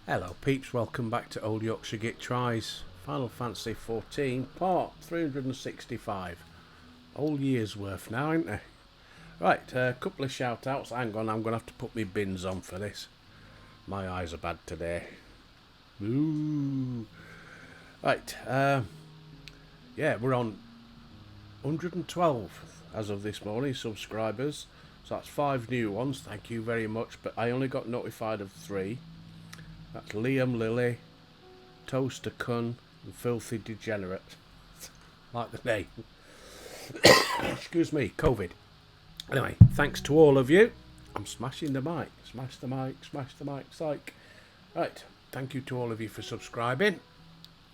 Hello peeps, welcome back to Old Yorkshire Git Tries. Final Fantasy 14, part 365. Whole year's worth now, ain't they? Right, a couple of shout outs. Hang on, I'm going to have to put my bins on for this. My eyes are bad today. Ooh. Right, yeah, we're on 112 as of this morning subscribers. So that's 5 new ones, thank you very much. But I only got notified of 3. That's Liam Lilly, Toaster Cun, and Filthy Degenerate. Like the name. Excuse me, COVID. Anyway, thanks to all of you. I'm smashing the mic. Smash the mic, smash the mic, psych. Right, thank you to all of you for subscribing.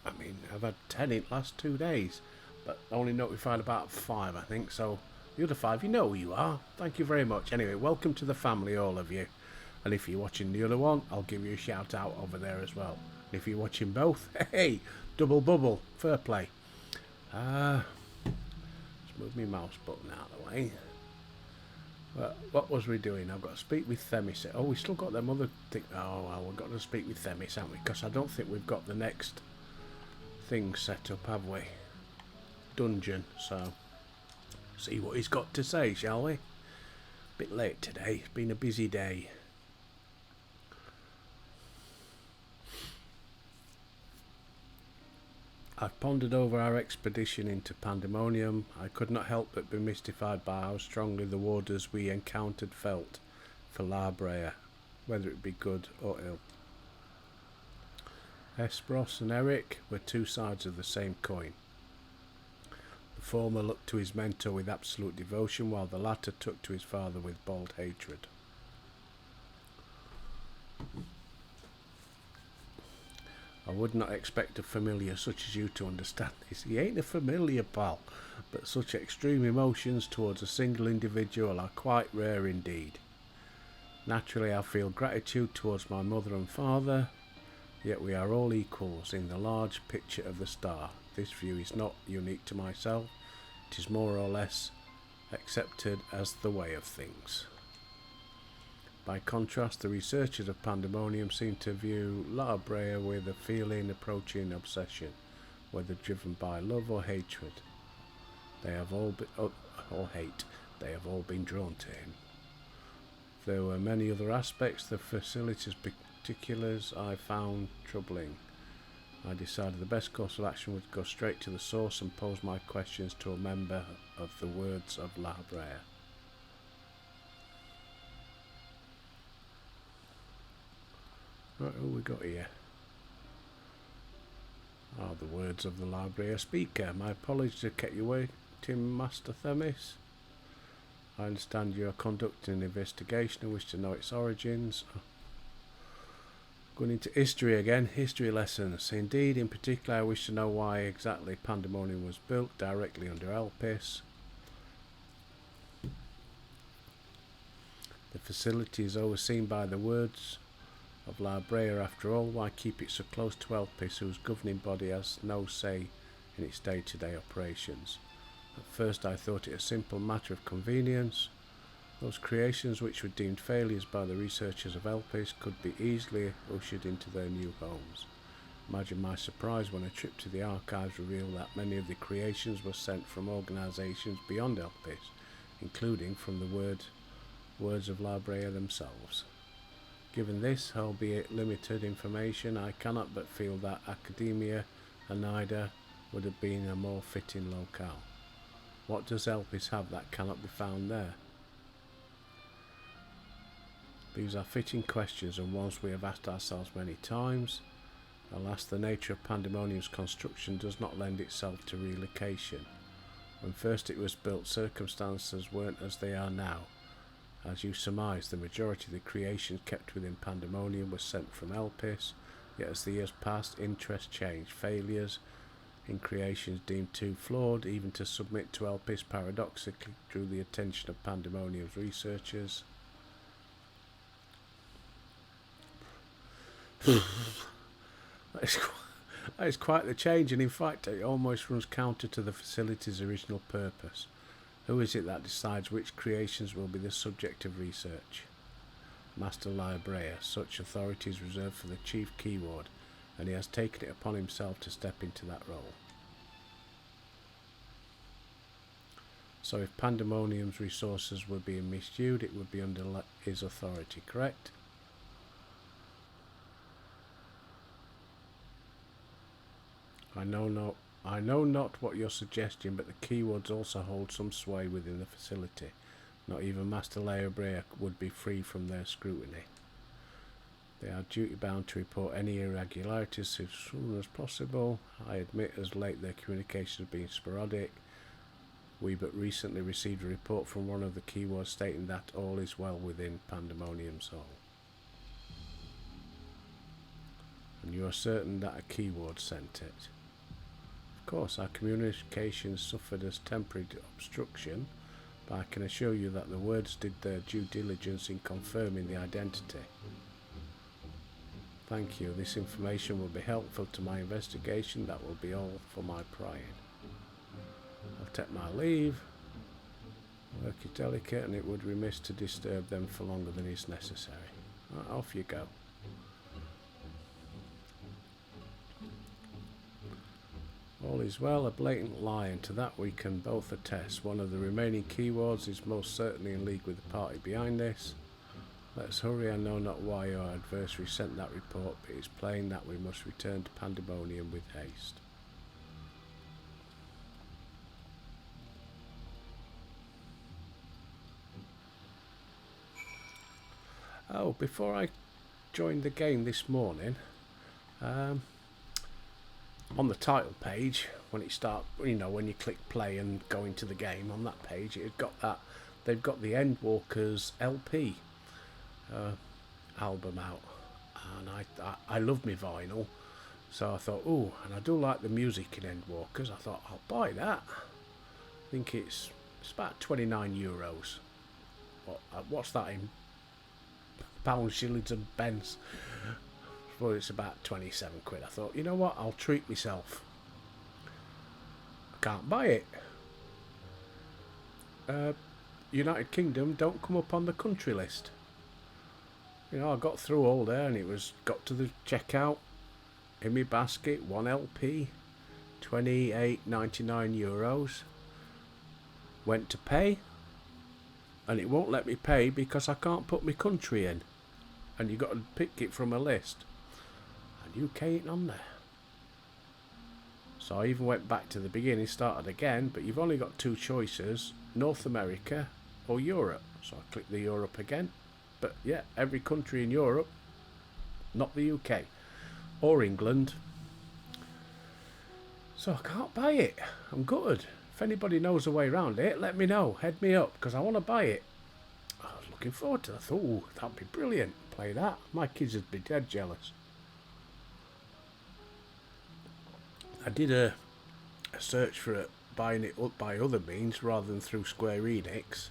I mean, I've had 10 in the last 2 days, but only notified about 5, I think. So, the other 5, you know who you are. Thank you very much. Anyway, welcome to the family, all of you. And if you're watching the other one, I'll give you a shout out over there as well. And if you're watching both, hey, double bubble, fair play. Let's move my mouse button out of the way. What was we doing? I've got to speak with Themis. Oh, we still got them other thing. Oh, well, we've got to speak with Themis, haven't we? Because I don't think we've got the next thing set up, have we? Dungeon. So, see what he's got to say, shall we? Bit late today. It's been a busy day. I've pondered over our expedition into Pandemonium. I could not help but be mystified by how strongly the warders we encountered felt for La Brea, whether it be good or ill. Esperos and Eric were 2 sides of the same coin. The former looked to his mentor with absolute devotion, while the latter took to his father with bald hatred. I would not expect a familiar such as you to understand this. He ain't a familiar, pal, but such extreme emotions towards a single individual are quite rare indeed. Naturally, I feel gratitude towards my mother and father, yet we are all equals in the large picture of the star. This view is not unique to myself. It is more or less accepted as the way of things. By contrast, the researchers of Pandemonium seem to view La Brea with a feeling approaching obsession, whether driven by love or hatred. They have all been, or hate. They have all been drawn to him. There were many other aspects. The facility's particulars I found troubling. I decided the best course of action would go straight to the source and pose my questions to a member of the Words of La Brea. Right, who we got here? Oh, the Words of the La Brea speaker. My apologies to keep you waiting, Master Themis. I understand you are conducting an investigation and wish to know its origins. Going into history again, history lessons. Indeed, in particular, I wish to know why exactly Pandemonium was built directly under Elpis. The facility is overseen by the Words of La Brea. After all, why keep it so close to Elpis, whose governing body has no say in its day-to-day operations? At first I thought it a simple matter of convenience. Those creations which were deemed failures by the researchers of Elpis could be easily ushered into their new homes. Imagine my surprise when a trip to the archives revealed that many of the creations were sent from organisations beyond Elpis, including from the Words of La Brea themselves. Given this, albeit limited information, I cannot but feel that Academia and NIDA would have been a more fitting locale. What does Elpis have that cannot be found there? These are fitting questions and ones we have asked ourselves many times. Alas, the nature of Pandemonium's construction does not lend itself to relocation. When first it was built, circumstances weren't as they are now. As you surmise, the majority of the creations kept within Pandemonium were sent from Elpis, yet as the years passed, interest changed. Failures in creations deemed too flawed even to submit to Elpis paradoxically drew the attention of Pandemonium's researchers. That is quite the change, and in fact it almost runs counter to the facility's original purpose. Who is it that decides which creations will be the subject of research? Master Liabrea. Such authority is reserved for the chief keyword, and he has taken it upon himself to step into that role. So if Pandemonium's resources were being misused, it would be under his authority, correct? I know not what you're suggesting, but the keywords also hold some sway within the facility. Not even Master Liabrea would be free from their scrutiny. They are duty-bound to report any irregularities as soon as possible. I admit as late their communication has been sporadic. We but recently received a report from one of the keywords stating that all is well within Pandemonium's Hall. And you are certain that a keyword sent it? Of course, our communications suffered as temporary obstruction, but I can assure you that the words did their due diligence in confirming the identity. Thank you. This information will be helpful to my investigation. That will be all for my prying. I'll take my leave. Work is delicate, and it would be remiss to disturb them for longer than is necessary. Right, off you go. All is well, a blatant lie, and to that we can both attest. One of the remaining keywords is most certainly in league with the party behind this. Let's hurry. I know not why your adversary sent that report, but it's plain that we must return to Pandemonium with haste. Oh, before I joined the game this morning, on the title page, when it starts, when you click play and go into the game, on that page, it got that they've got the Endwalkers LP album out, and I love my vinyl, so I thought, oh, and I do like the music in Endwalkers. I thought I'll buy that. I think it's about €29. What's that in pounds, shillings and pence? Well, it's about 27 quid. I thought, you know what, I'll treat myself. I can't buy it. United Kingdom don't come up on the country list. I got through all there, and it was got to the checkout. In my basket, 1 LP, €28.99. Went to pay, and it won't let me pay because I can't put my country in. And you got to pick it from a list. And UK ain't on there. So I even went back to the beginning, started again, but you've only got 2 choices, North America or Europe. So I clicked the Europe again. But yeah, every country in Europe, not the UK or England. So I can't buy it. I'm gutted. If anybody knows a way around it, let me know. Head me up, because I want to buy it. I was looking forward to it. I thought, oh, that'd be brilliant. Play that. My kids would be dead jealous. I did a search for it, buying it up by other means rather than through Square Enix,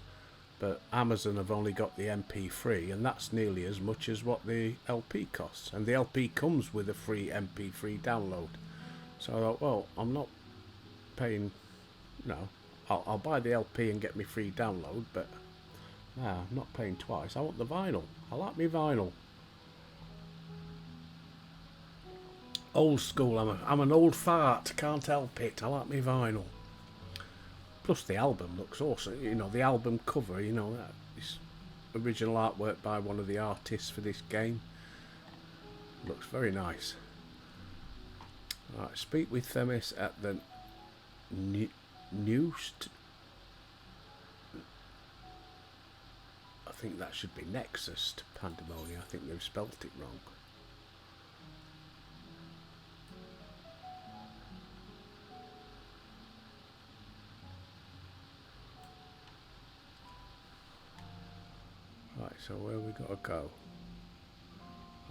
but Amazon have only got the MP3, and that's nearly as much as what the LP costs. And the LP comes with a free MP3 download. So I thought, well, I'm not paying. No, I'll buy the LP and get me free download, but no, I'm not paying twice. I want the vinyl. I like me vinyl. Old school. I'm an old fart. Can't help it. I like me vinyl. Plus the album looks awesome. The album cover. This original artwork by one of the artists for this game. Looks very nice. Right, speak with Themis at the Newst. I think that should be Nexus to Pandemonium. I think they've spelt it wrong. Right, so where we got to go?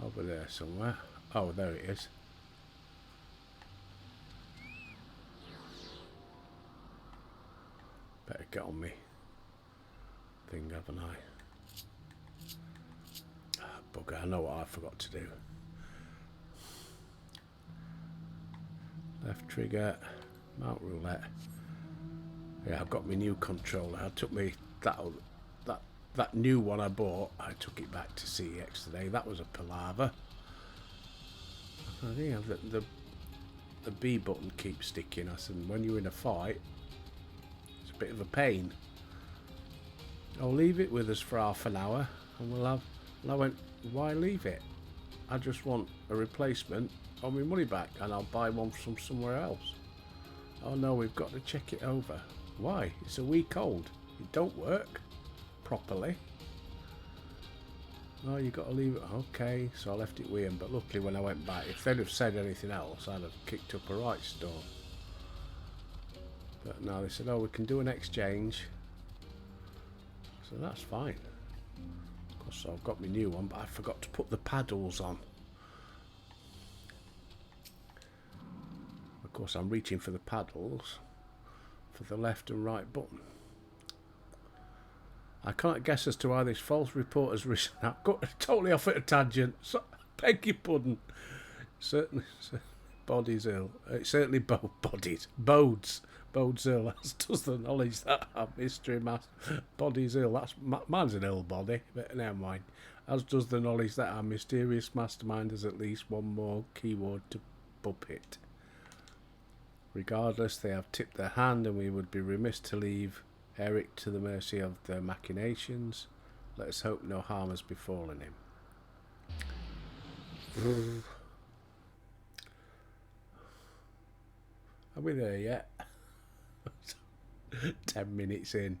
Over there somewhere. Oh, there it is. Better get on me thing, haven't I? Bugger, I know what I forgot to do. Left trigger, mount roulette. Yeah, I've got my new controller. I took me that that new one I bought, I took it back to CEX today. That was a palaver. I think the B button keeps sticking. I said, when you're in a fight, it's a bit of a pain. I'll leave it with us for half an hour and we'll have... And I went, why leave it? I just want a replacement or my money back and I'll buy one from somewhere else. Oh no, we've got to check it over. Why? It's a week old. It don't work properly. Oh, you got to leave it. Okay, so I left it with him. But luckily when I went back, if they'd have said anything else, I'd have kicked up a right storm. But no, they said, oh, we can do an exchange. So that's fine. Of course, I've got my new one, but I forgot to put the paddles on. Of course, I'm reaching for the paddles for the left and right button. I can't guess as to why this false report has risen. I've got totally off at a tangent. So, beg your pardon. Certainly, body's ill. It's certainly bodes ill. As does the knowledge that our mystery body's ill. That's mine's an ill body, but never mind. As does the knowledge that our mysterious mastermind has at least one more keyword to puppet. Regardless, they have tipped their hand, and we would be remiss to leave Eric to the mercy of their machinations. Let us hope no harm has befallen him. Are we there yet? 10 minutes in.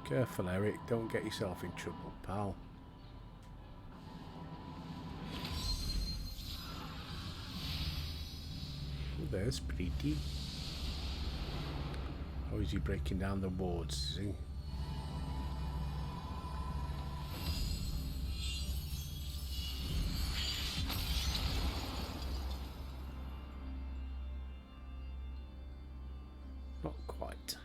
Careful, Eric. Don't get yourself in trouble, pal. Oh, there's Pretty. How is he breaking down the wards, is he? Not quite.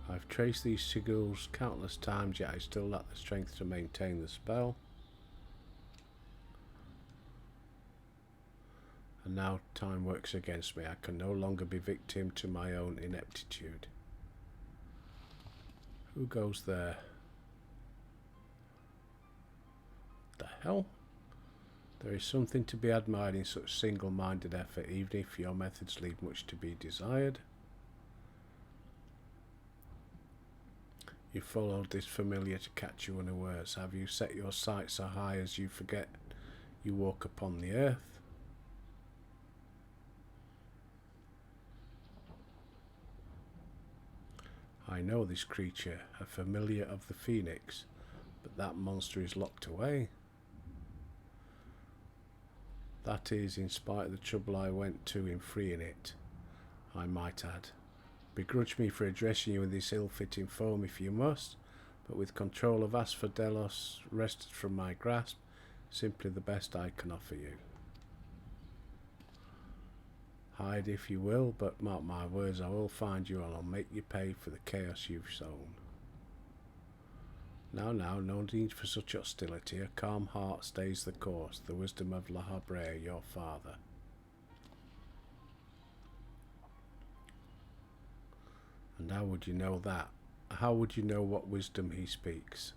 I've traced these sigils countless times, yet I still lack the strength to maintain the spell. And now time works against me. I can no longer be victim to my own ineptitude. Who goes there? The hell? There is something to be admired in such single-minded effort, even if your methods leave much to be desired. You followed this familiar to catch you unawares. Have you set your sights so high as you forget you walk upon the earth? I know this creature, a familiar of the Phoenix, but that monster is locked away. That is, in spite of the trouble I went to in freeing it, I might add. Begrudge me for addressing you in this ill-fitting form if you must, but with control of Asphodelos wrested from my grasp, simply the best I can offer you. Hide if you will, but mark my words, I will find you and I'll make you pay for the chaos you've sown. Now, no need for such hostility. A calm heart stays the course, the wisdom of La Habrea, your father. And how would you know that? How would you know what wisdom he speaks?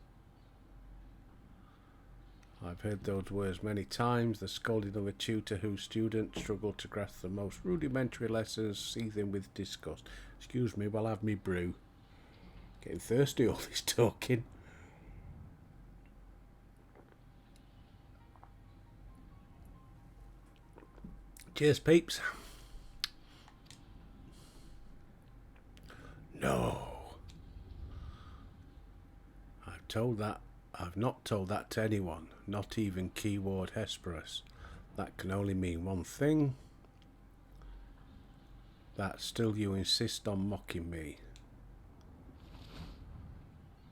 I've heard those words many times, the scolding of a tutor whose student struggled to grasp the most rudimentary lessons, seething with disgust. Excuse me while I have me brew. Getting thirsty all this talking. Cheers, peeps. No. I've not told that to anyone, not even keyword Hesperus. That can only mean one thing. That still you insist on mocking me.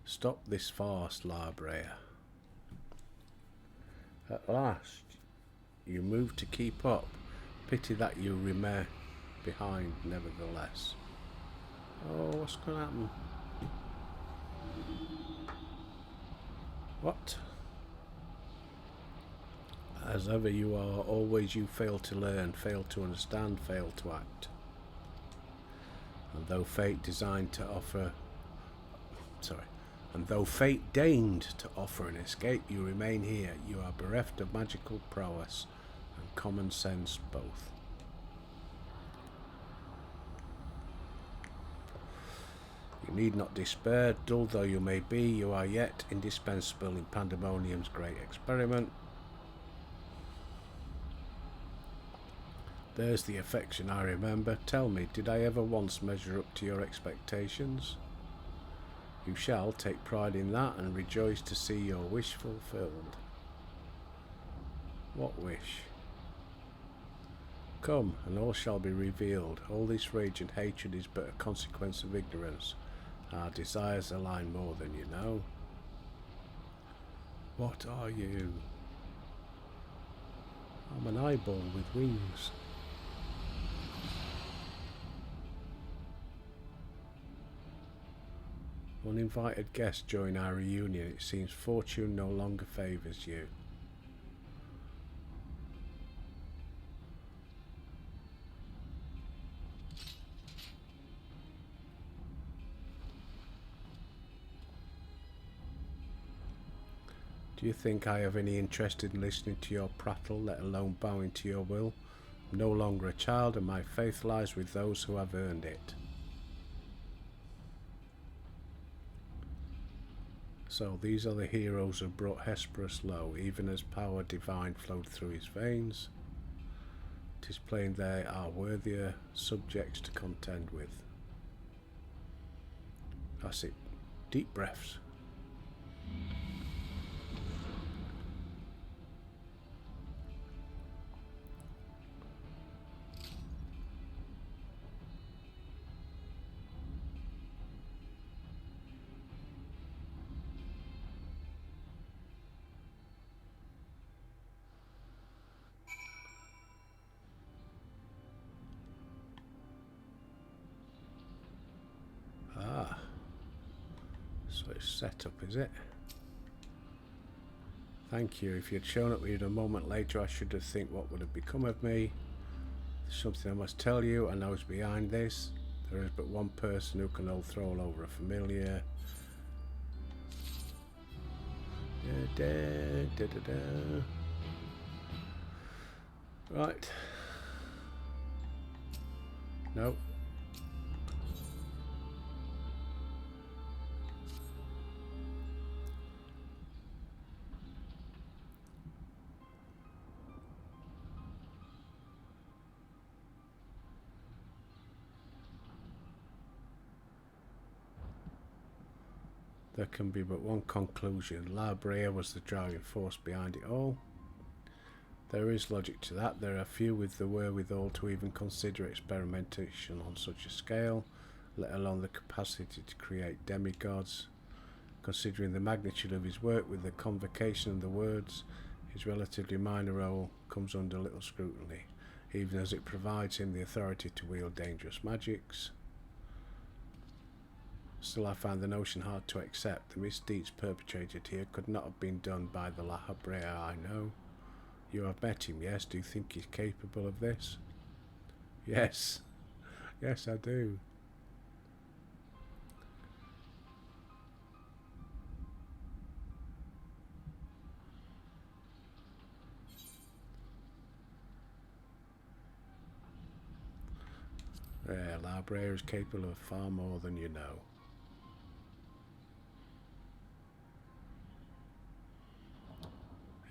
Stop this farce, La Habrea. At last, you move to keep up. Pity that you remain behind, nevertheless. Oh, what's going to happen? What? As ever you are, always you fail to learn, fail to understand, fail to act. And though fate deigned to offer an escape, you remain here. You are bereft of magical prowess and common sense both. You need not despair, dull though you may be, you are yet indispensable in Pandemonium's great experiment. There's the affection I remember. Tell me, did I ever once measure up to your expectations? You shall take pride in that and rejoice to see your wish fulfilled. What wish? Come, and all shall be revealed. All this rage and hatred is but a consequence of ignorance. Our desires align more than you know. What are you? I'm an eyeball with wings. Uninvited guest join our reunion. It seems fortune no longer favours you. Do you think I have any interest in listening to your prattle, let alone bowing to your will? I'm no longer a child, and my faith lies with those who have earned it. So these are the heroes who brought Hesperus low, even as power divine flowed through his veins. 'Tis plain they are worthier subjects to contend with. That's it. Deep breaths. So it's set up, is it? Thank you. If you had shown up with a moment later, I should have think what would have become of me. There's something I must tell you. I know it's behind this. There is but one person who can overthrow over a familiar. Right. No. There can be but one conclusion. La Brea was the driving force behind it all. There is logic to that. There are few with the wherewithal to even consider experimentation on such a scale, let alone the capacity to create demigods. Considering the magnitude of his work with the convocation and the words, his relatively minor role comes under little scrutiny, even as it provides him the authority to wield dangerous magics. Still, I find the notion hard to accept. The misdeeds perpetrated here could not have been done by the La Brea I know. You have met him, yes? Do you think he's capable of this? Yes. Yes, I do. Yeah, La Brea is capable of far more than you know.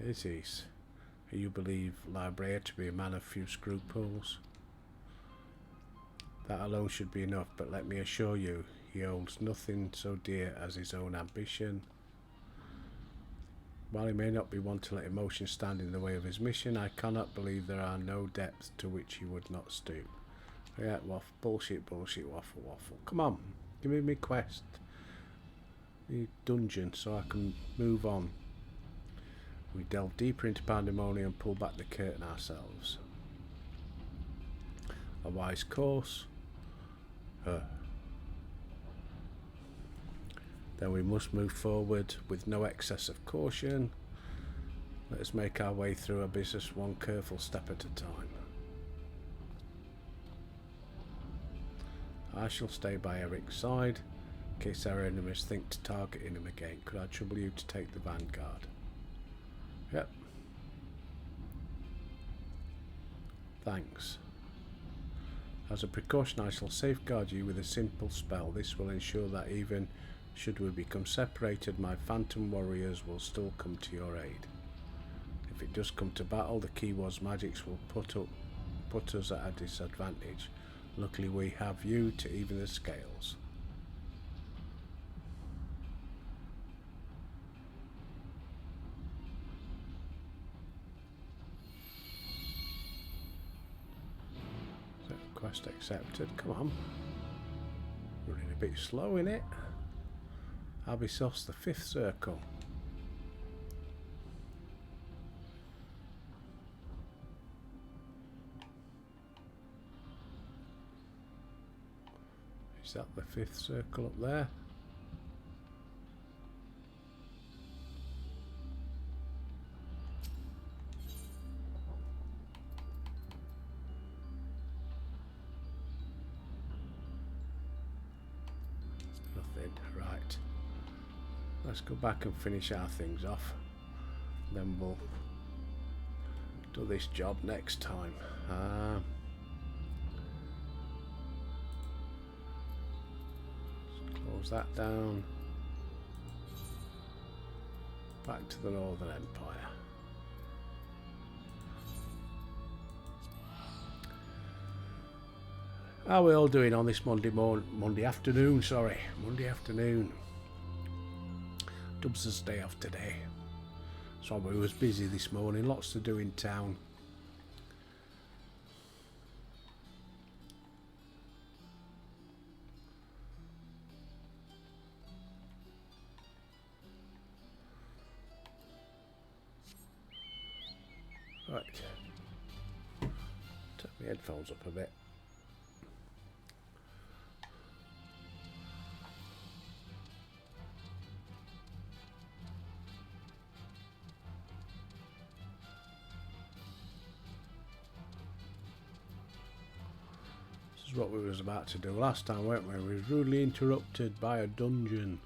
Is he? You believe La Brea to be a man of few scruples? That alone should be enough, but let me assure you, he holds nothing so dear as his own ambition. While he may not be one to let emotion stand in the way of his mission, I cannot believe there are no depths to which he would not stoop. Yeah, waffle, bullshit, waffle, waffle. Come on, give me my quest. The dungeon, so I can move on. We delve deeper into Pandemonium and pull back the curtain ourselves. A wise course. Then we must move forward with no excess of caution. Let us make our way through our business one careful step at a time. I shall stay by Eric's side in case our enemies think to target him again. Could I trouble you to take the vanguard? Yep. Thanks. As a precaution, I shall safeguard you with a simple spell. This will ensure that even should we become separated, my phantom warriors will still come to your aid. If it does come to battle, the Keywords magics will put us at a disadvantage. Luckily we have you to even the scales. So, quest accepted. Come on. Running a bit slow in it. Abyssos, the 5th circle. Is that the 5th circle up there? Nothing. Right. Let's go back and finish our things off. Then we'll do this job next time. Close that down. Back to the Northern Empire. How are we all doing on this Monday afternoon? Sorry, Monday afternoon. Dubs' day off today, so we was busy this morning. Lots to do in town. Right. Turn my headphones up a bit. This is what we was about to do last time, weren't we? We was rudely interrupted by a dungeon.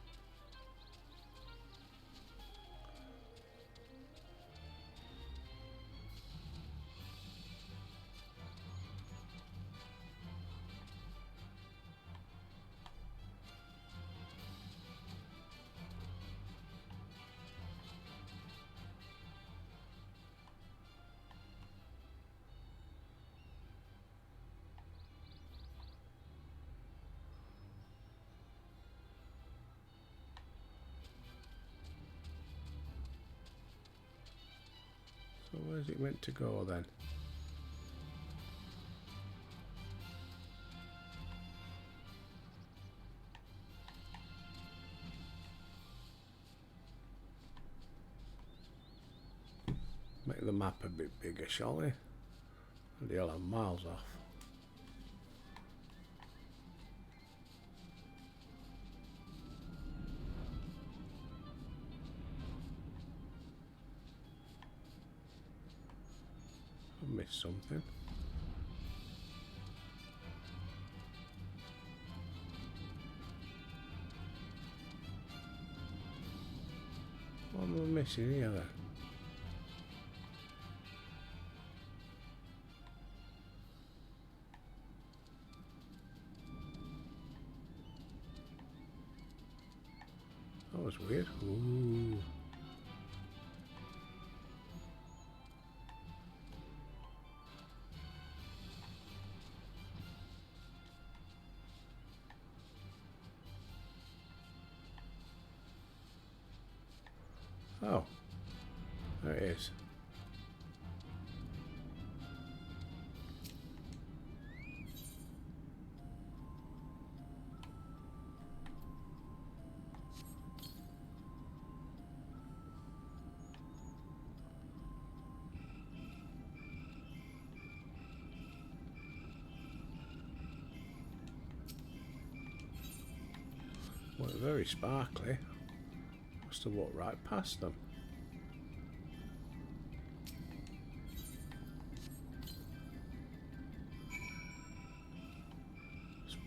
So where's it meant to go then? Make the map a bit bigger, shall we? Bloody hell, I'm miles off. I missed something. What am I missing here then? That was weird. Ooh. Oh, there it is. Well, very sparkly. Must have walked right past them.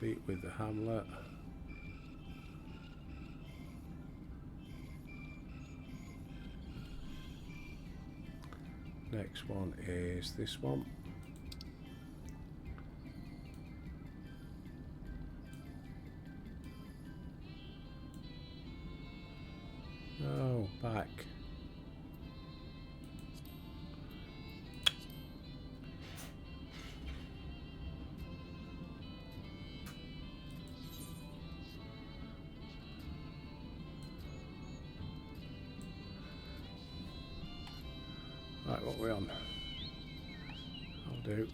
Complete with the hamlet. Next one is this one. Oh, back. Right, what are we on? I'll do.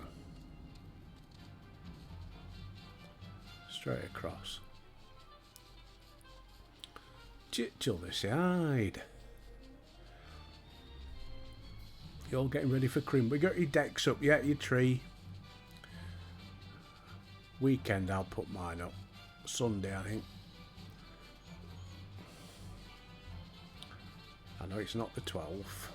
Straight across. To the side. You're all getting ready for Crimble. You got your decks up yet? Your tree? Weekend I'll put mine up. Sunday, I think. I know it's not the 12th.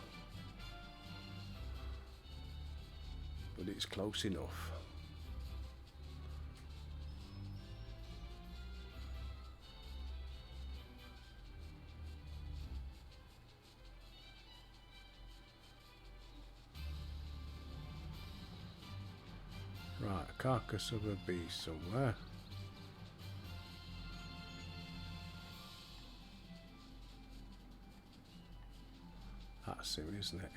But it's close enough. Right, a carcass of a beast somewhere. That's him, isn't it?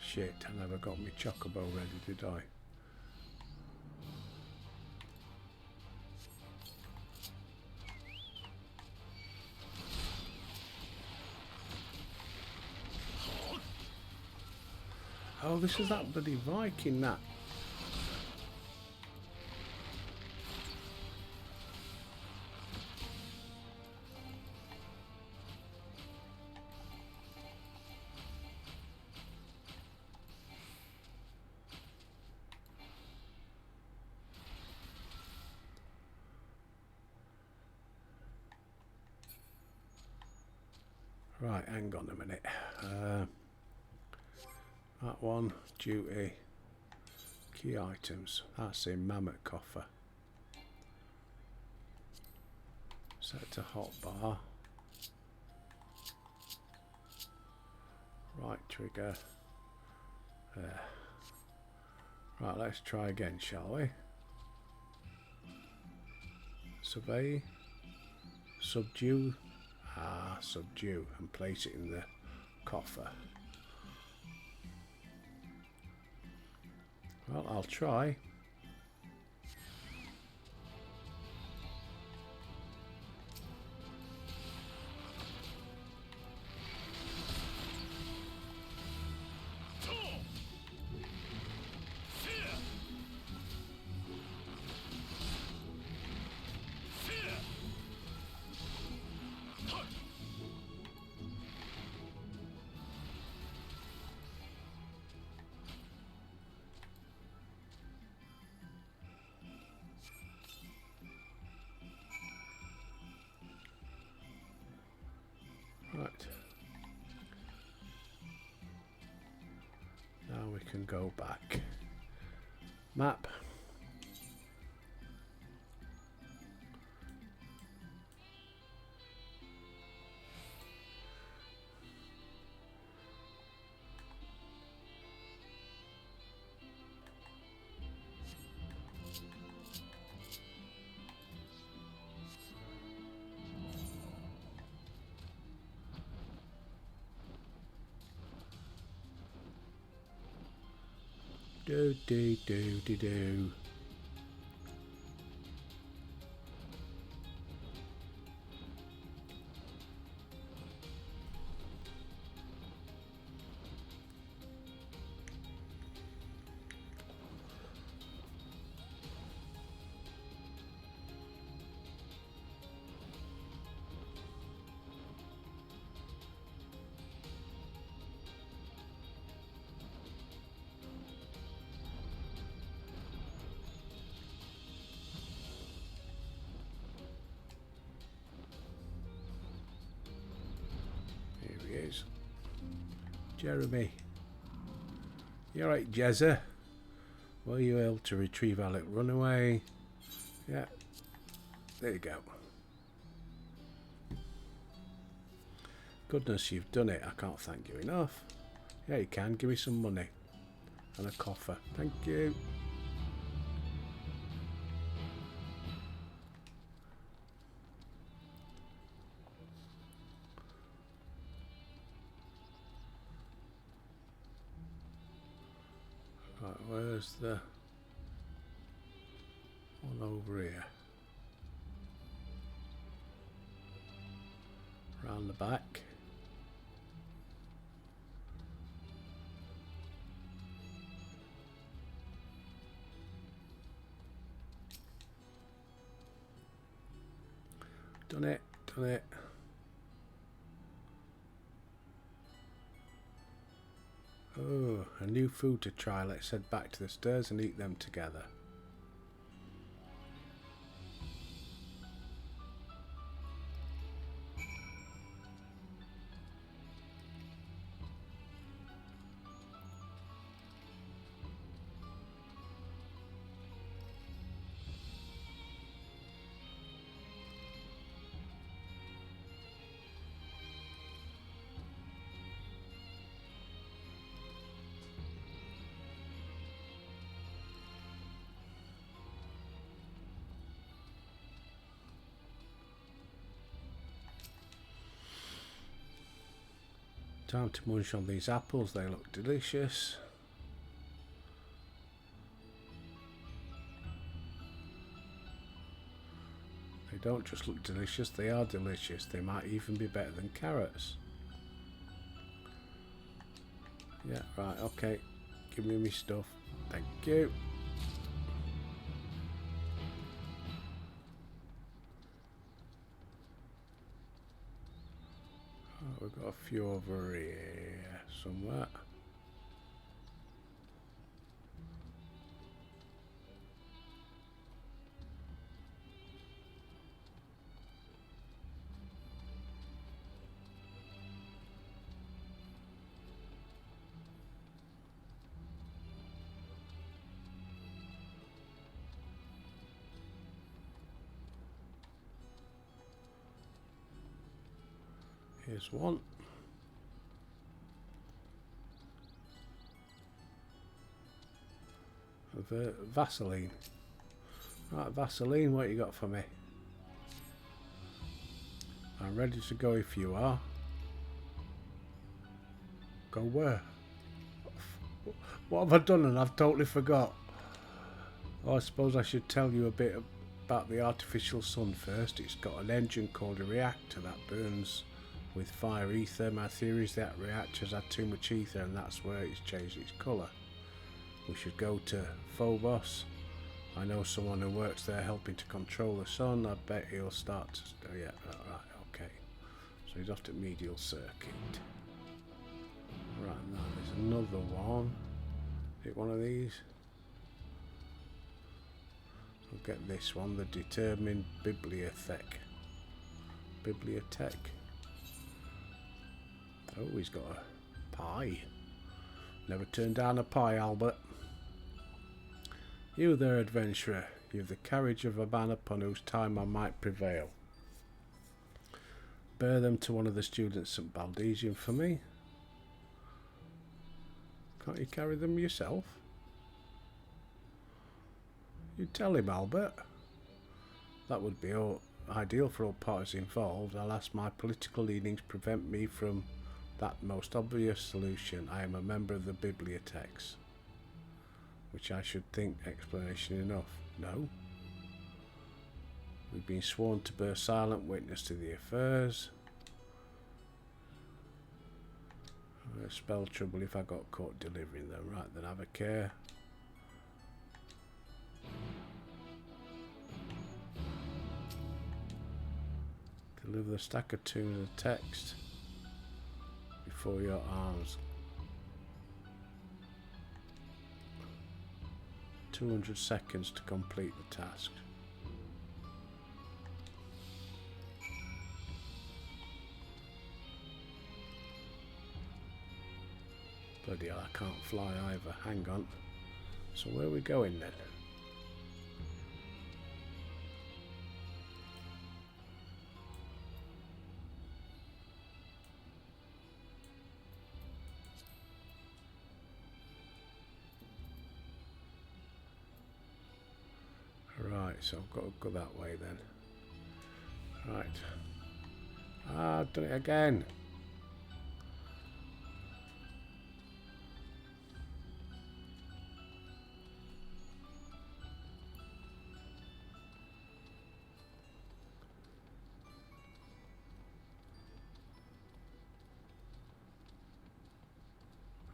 Shit, I never got my chocobo ready, did I? Oh, this is that bloody Viking, that. Right, hang on a minute. That one, duty, key items. That's in Mammoth Coffer. Set to hotbar. Right trigger. There. Right, let's try again, shall we? Survey. Subdue. Ah, subdue. And place it in the coffer. Well, I'll try. Right. Now we can go back. Map. Do do do do do. Jeremy. You alright, Jezza? Were you able to retrieve our little runaway? Yeah. There you go. Goodness, you've done it. I can't thank you enough. Yeah, you can. Give me some money. And a coffer. Thank you. Right, where's the one over here? Round the back. Done it, done it. Oh, a new food to try. Let's head back to the stairs and eat them together. Time to munch on these apples, they look delicious. They don't just look delicious, they are delicious. They might even be better than carrots. Yeah, right, okay. Give me my stuff. Thank you. We've got a few over here somewhere. Here's one. Of Vaseline. Right, Vaseline, what you got for me? I'm ready to go if you are. Go where? What have I done and I've totally forgot? Oh, I suppose I should tell you a bit about the artificial sun first. It's got an engine called a reactor that burns with fire ether. My theory is that reactor's had too much ether and that's where it's changed its colour. We should go to Phobos. I know someone who works there helping to control the sun. I bet he'll start to... Oh yeah, right, okay. So he's off to medial circuit. Right, now there's another one. Hit one of these. I'll get this one, the Determined Bibliothek. Bibliotech. Oh, he's got a pie. Never turn down a pie, Albert. You there, adventurer. You've the carriage of a man upon whose time I might prevail. Bear them to one of the students at Baldesian for me. Can't you carry them yourself? You tell him, Albert. That would be ideal for all parties involved. Alas, my political leanings prevent me from that most obvious solution. I am a member of the Bibliotheques. Which I should think explanation enough. No. We've been sworn to bear silent witness to the affairs. I'd spell trouble if I got caught delivering them. Right, then have a care. Deliver the stack of tunes and text before your arms. 200 seconds to complete the task. Bloody hell, I can't fly either. Hang on. So where are we going then? Right, so I've got to go that way then. Right. Ah, I've done it again.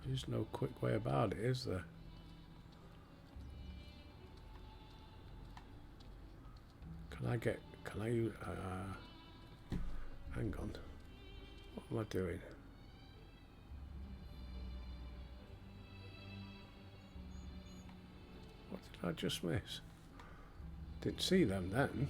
There's no quick way about it, is there? Can I hang on. What am I doing? What did I just miss? Didn't see them then.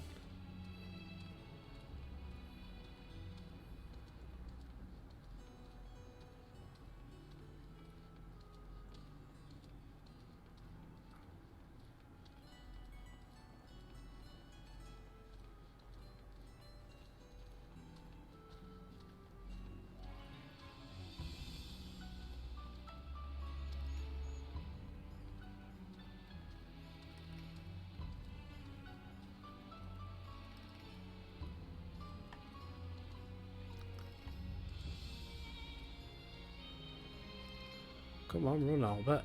Come on, run, Albert.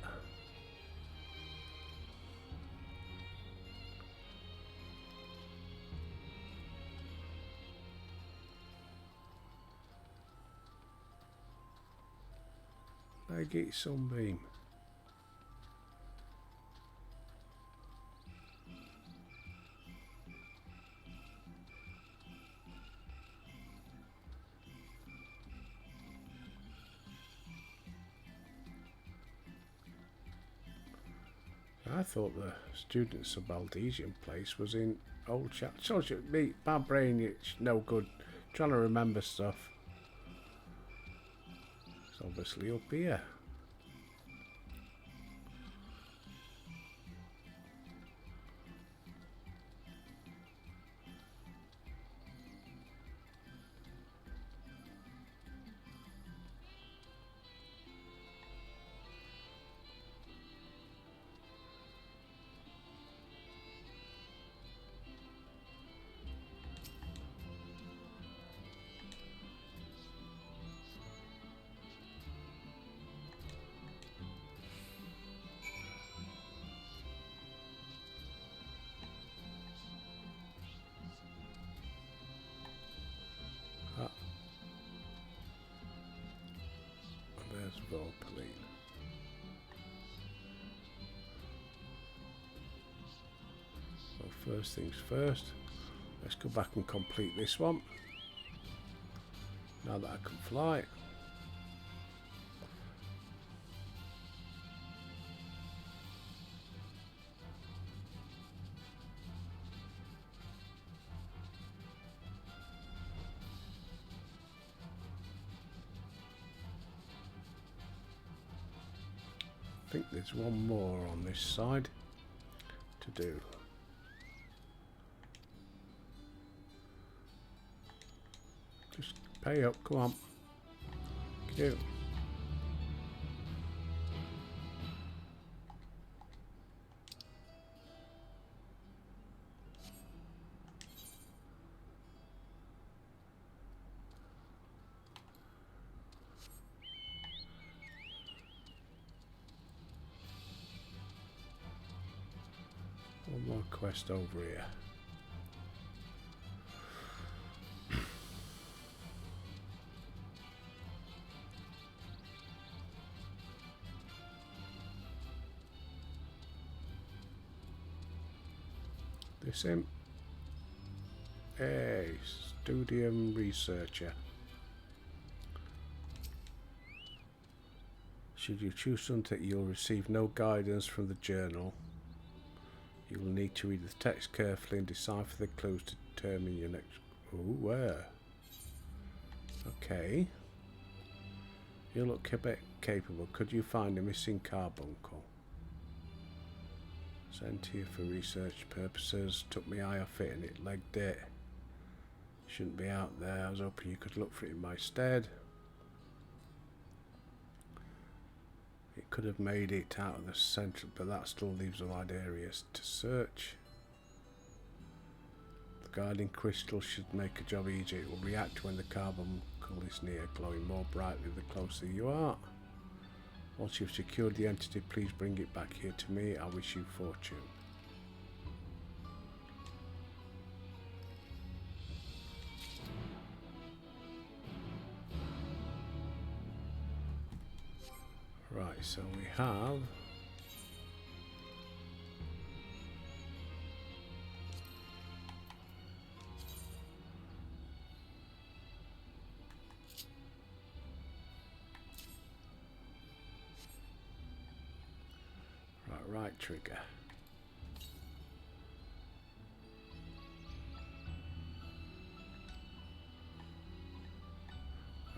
Legate Sunbeam. I thought the Students of Baldesian Place was in Old Chat. So me, my brain, it's no good trying to remember stuff. It's obviously up here. There's Volpeline. So first things first, let's go back and complete this one. Now that I can fly. I think there's one more on this side to do. Just pay up, come on. Cute. One more quest over here. This him? Hey, Studium Researcher. Should you choose something, you'll receive no guidance from the journal. You will need to read the text carefully and decipher the clues to determine your next... Oh, where? Okay. You look a bit capable. Could you find a missing carbuncle? Sent here for research purposes. Took my eye off it and it legged it. Shouldn't be out there. I was hoping you could look for it in my stead. It could have made it out of the centre, but that still leaves a wide areas to search. The guiding crystal should make a job easier. It will react when the carbuncle is near, glowing more brightly the closer you are. Once you've secured the entity, please bring it back here to me. I wish you fortune. Right, so we have right trigger.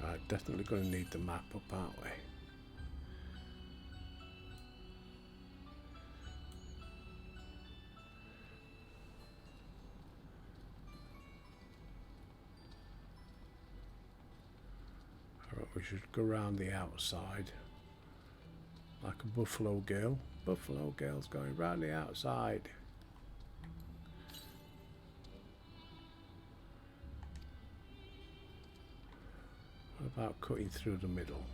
Right, definitely going to need the map up, aren't we? Right, we should go around the outside like a buffalo girl. Buffalo girl's going round the outside. What about cutting through the middle?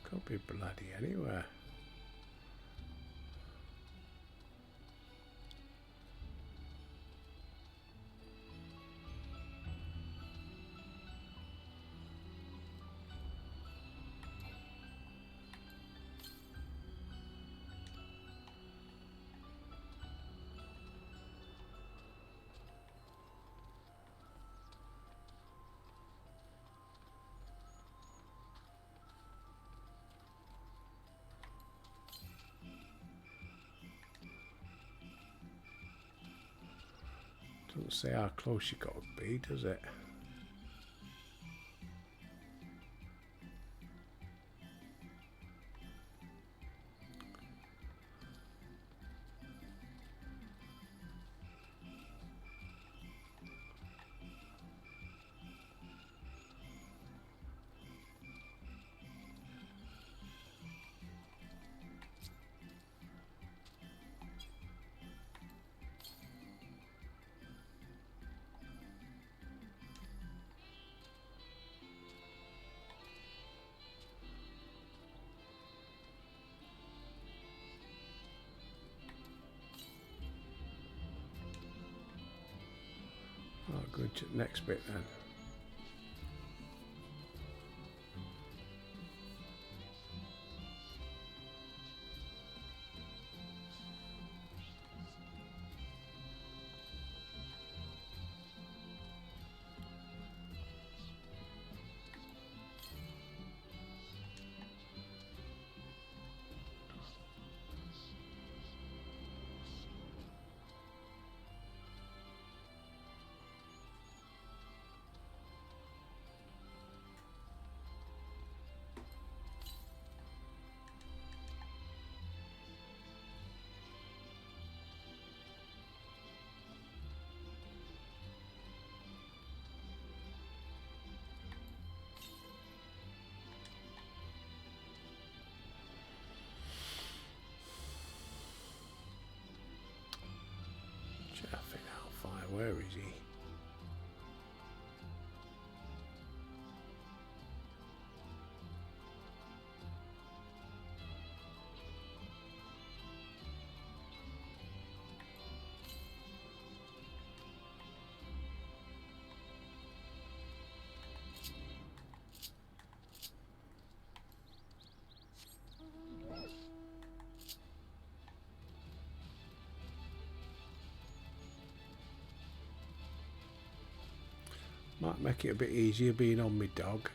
Could be bloody anywhere. Doesn't say how close you got to be, does it? Oh, good. Next bit then. Where is he? Might make it a bit easier being on my dog.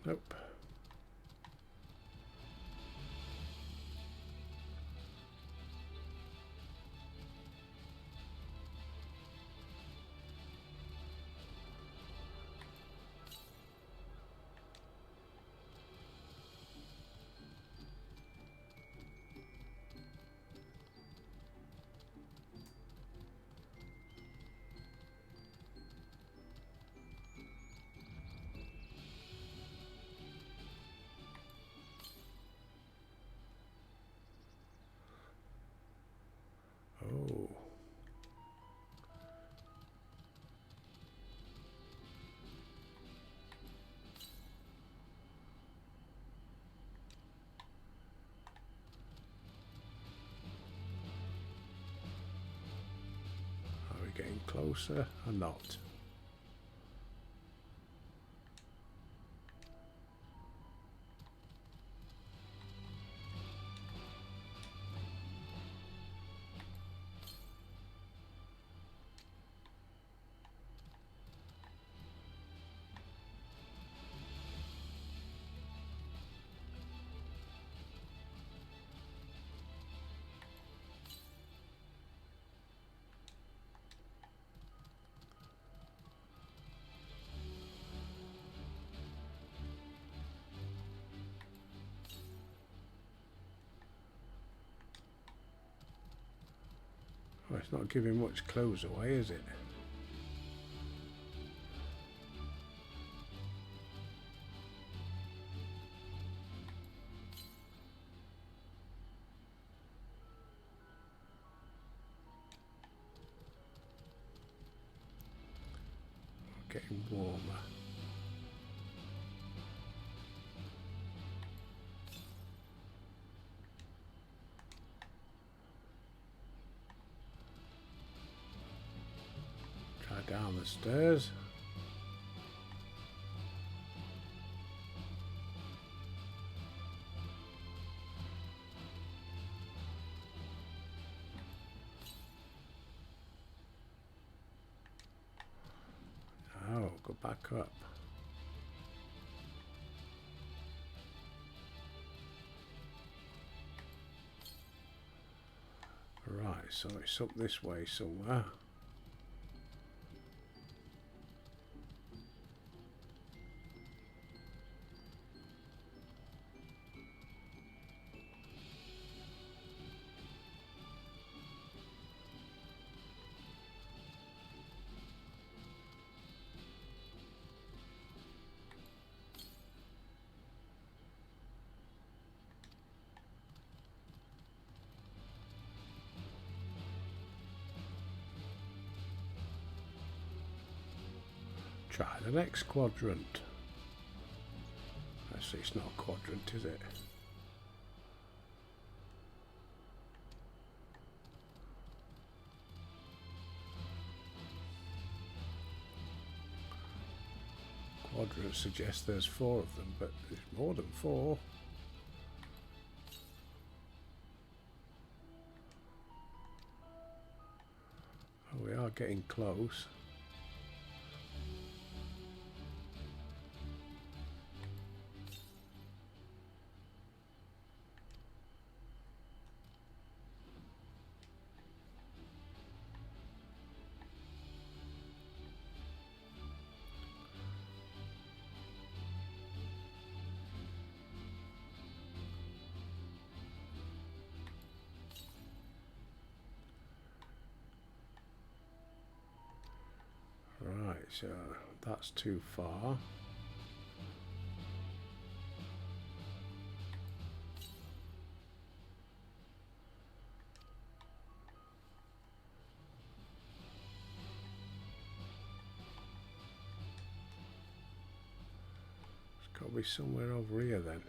Nope. Oh. Are we getting closer or not? Oh, it's not giving much clothes away, is it? Getting warmer. Try down the stairs. Oh, go back up. Right, so it's up this way somewhere. Try the next quadrant. Actually, it's not a quadrant, is it? Quadrant suggests there's 4 of them, but there's more than 4. getting close. Right, so that's too far. It's got to be somewhere over here then.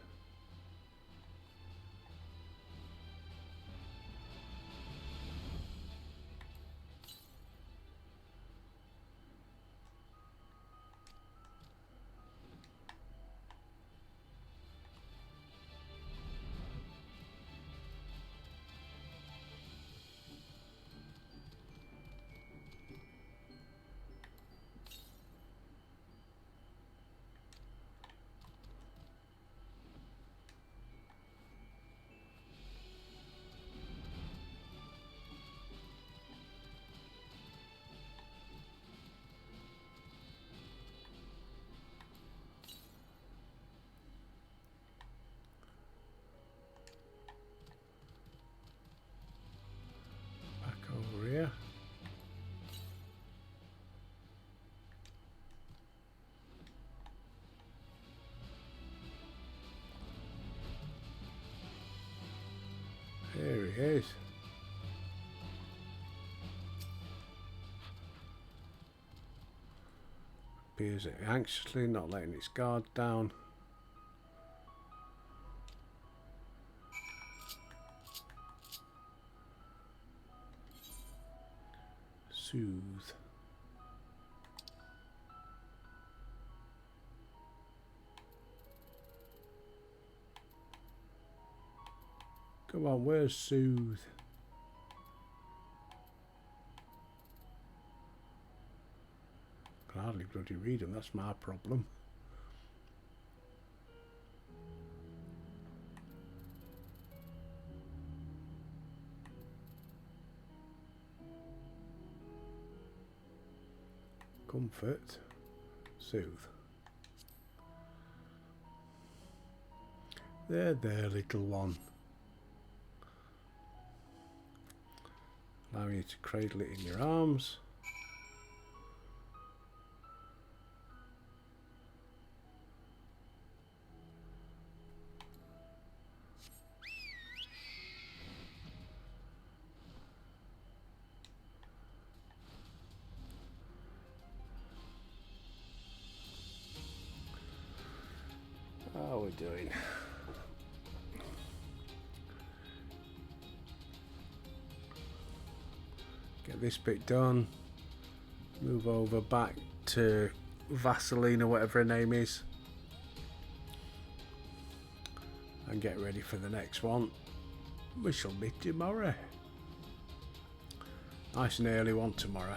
Over here. There he is. Appears anxiously, not letting its guard down. Soothe. Come on, where's Soothe? I can hardly bloody read them, that's my problem. Comfort, soothe. There, little one. Allow you to cradle it in your arms. How are we doing? Get this bit done. Move over back to Vaseline or whatever her name is. And get ready for the next one. We shall meet tomorrow. Nice and early one tomorrow.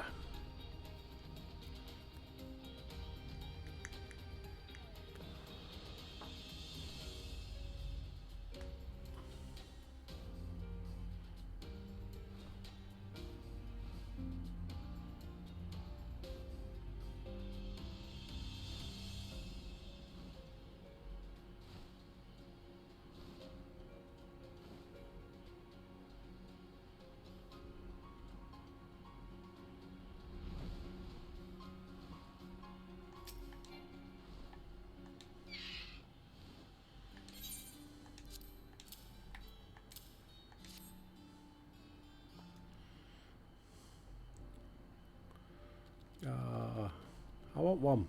I want one.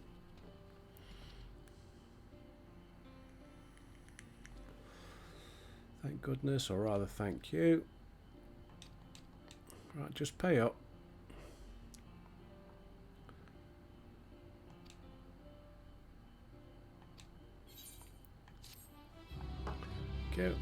Thank goodness, or rather thank you. Right, just pay up. Okay.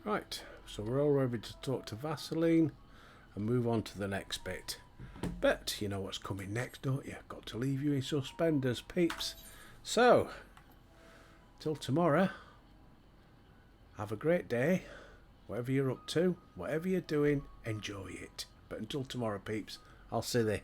Right, so we're all ready to talk to Vaseline and move on to the next bit. But you know what's coming next, don't you? Got to leave you in suspenders, peeps. So, till tomorrow, have a great day. Whatever you're up to, whatever you're doing, enjoy it. But until tomorrow, peeps, I'll see you.